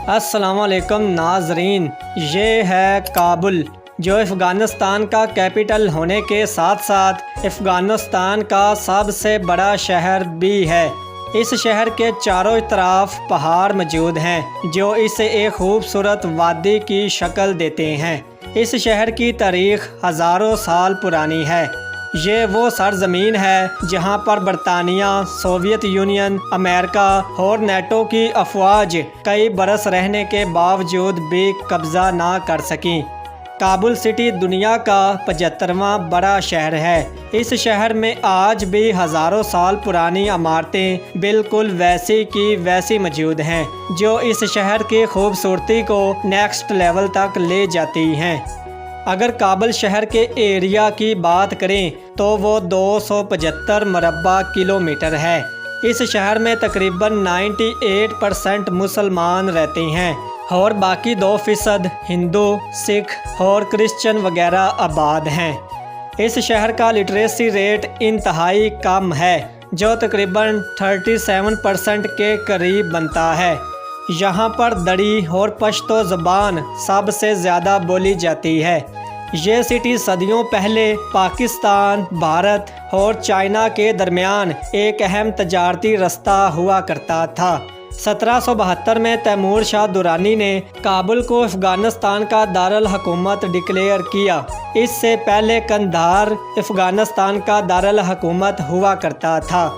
السلام علیکم ناظرین، یہ ہے کابل جو افغانستان کا کیپٹل ہونے کے ساتھ ساتھ افغانستان کا سب سے بڑا شہر بھی ہے۔ اس شہر کے چاروں طرف پہاڑ موجود ہیں جو اسے ایک خوبصورت وادی کی شکل دیتے ہیں۔ اس شہر کی تاریخ ہزاروں سال پرانی ہے۔ یہ وہ سرزمین ہے جہاں پر برطانیہ، سوویت یونین، امریکہ اور نیٹو کی افواج کئی برس رہنے کے باوجود بھی قبضہ نہ کر سکیں۔ کابل سٹی دنیا کا 75واں بڑا شہر ہے۔ اس شہر میں آج بھی ہزاروں سال پرانی عمارتیں بالکل ویسی کی ویسی موجود ہیں جو اس شہر کی خوبصورتی کو نیکسٹ لیول تک لے جاتی ہیں۔ اگر کابل شہر کے ایریا کی بات کریں تو وہ 275 مربع کلومیٹر ہے۔ اس شہر میں تقریباً 98% مسلمان رہتے ہیں اور باقی 2% ہندو، سکھ اور کرسچن وغیرہ آباد ہیں۔ اس شہر کا لٹریسی ریٹ انتہائی کم ہے جو تقریباً 37% کے قریب بنتا ہے۔ یہاں پر دری اور پشتو زبان سب سے زیادہ بولی جاتی ہے۔ یہ سٹی صدیوں پہلے پاکستان، بھارت اور چائنا کے درمیان ایک اہم تجارتی رستہ ہوا کرتا تھا۔ 1772 میں تیمور شاہ درانی نے کابل کو افغانستان کا دارالحکومت ڈکلیئر کیا۔ اس سے پہلے قندھار افغانستان کا دارالحکومت ہوا کرتا تھا۔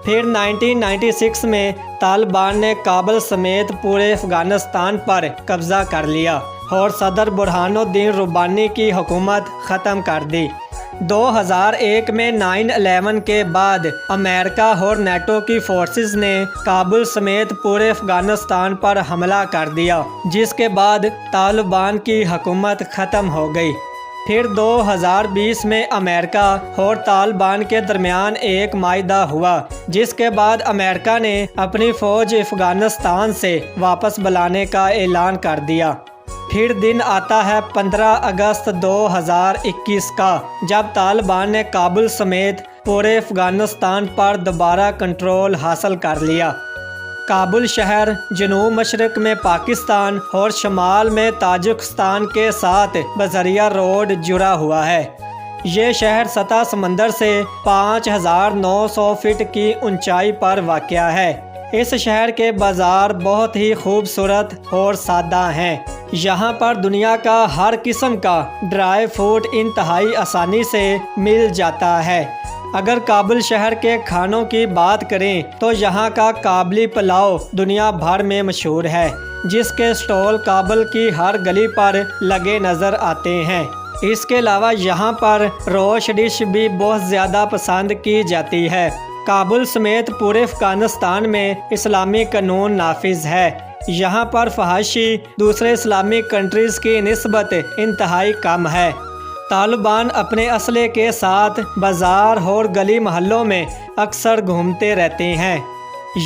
پھر 1996 میں طالبان نے کابل سمیت پورے افغانستان پر قبضہ کر لیا اور صدر برہان الدین ربانی کی حکومت ختم کر دی۔ 2001 میں 9/11 کے بعد امریکہ اور نیٹو کی فورسز نے کابل سمیت پورے افغانستان پر حملہ کر دیا، جس کے بعد طالبان کی حکومت ختم ہو گئی۔ پھر 2020 میں امریکہ اور طالبان کے درمیان ایک معاہدہ ہوا، جس کے بعد امریکہ نے اپنی فوج افغانستان سے واپس بلانے کا اعلان کر دیا۔ پھر دن آتا ہے 15 اگست 2021 کا، جب طالبان نے کابل سمیت پورے افغانستان پر دوبارہ کنٹرول حاصل کر لیا۔ کابل شہر جنوب مشرق میں پاکستان اور شمال میں تاجکستان کے ساتھ بذریعہ روڈ جڑا ہوا ہے۔ یہ شہر سطح سمندر سے 5900 فٹ کی اونچائی پر واقع ہے۔ اس شہر کے بازار بہت ہی خوبصورت اور سادہ ہیں۔ یہاں پر دنیا کا ہر قسم کا ڈرائی فروٹ انتہائی آسانی سے مل جاتا ہے۔ اگر کابل شہر کے کھانوں کی بات کریں تو یہاں کا کابلی پلاؤ دنیا بھر میں مشہور ہے، جس کے سٹال کابل کی ہر گلی پر لگے نظر آتے ہیں۔ اس کے علاوہ یہاں پر روش ڈش بھی بہت زیادہ پسند کی جاتی ہے۔ کابل سمیت پورے افغانستان میں اسلامی قانون نافذ ہے۔ یہاں پر فحاشی دوسرے اسلامی کنٹریز کی نسبت انتہائی کم ہے۔ طالبان اپنے اسلحے کے ساتھ بازار اور گلی محلوں میں اکثر گھومتے رہتے ہیں۔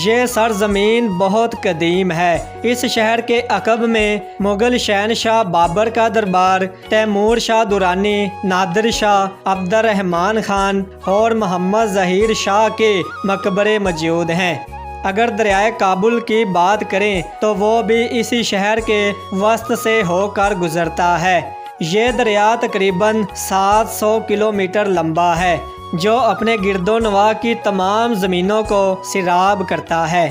یہ سرزمین بہت قدیم ہے۔ اس شہر کے عقب میں مغل شہنشاہ بابر کا دربار، تیمور شاہ درانی، نادر شاہ، عبد الرحمن خان اور محمد ظہیر شاہ کے مقبرے موجود ہیں۔ اگر دریائے کابل کی بات کریں تو وہ بھی اسی شہر کے وسط سے ہو کر گزرتا ہے۔ یہ دریا تقریباً 700 کلومیٹر لمبا ہے جو اپنے گرد و نواح کی تمام زمینوں کو سیراب کرتا ہے۔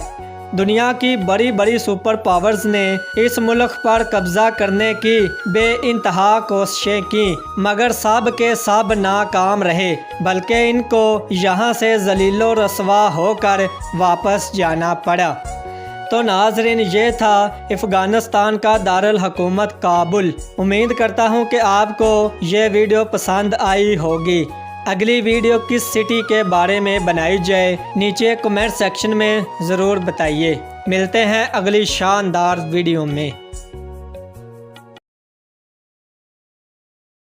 دنیا کی بڑی بڑی سپر پاورز نے اس ملک پر قبضہ کرنے کی بے انتہا کوششیں کیں، مگر سب کے سب ناکام رہے، بلکہ ان کو یہاں سے ذلیل و رسوا ہو کر واپس جانا پڑا۔ تو ناظرین، یہ تھا افغانستان کا دارالحکومت کابل۔ امید کرتا ہوں کہ آپ کو یہ ویڈیو پسند آئی ہوگی۔ اگلی ویڈیو کس سٹی کے بارے میں بنائی جائے نیچے کمنٹ سیکشن میں ضرور بتائیے۔ ملتے ہیں اگلی شاندار ویڈیو میں۔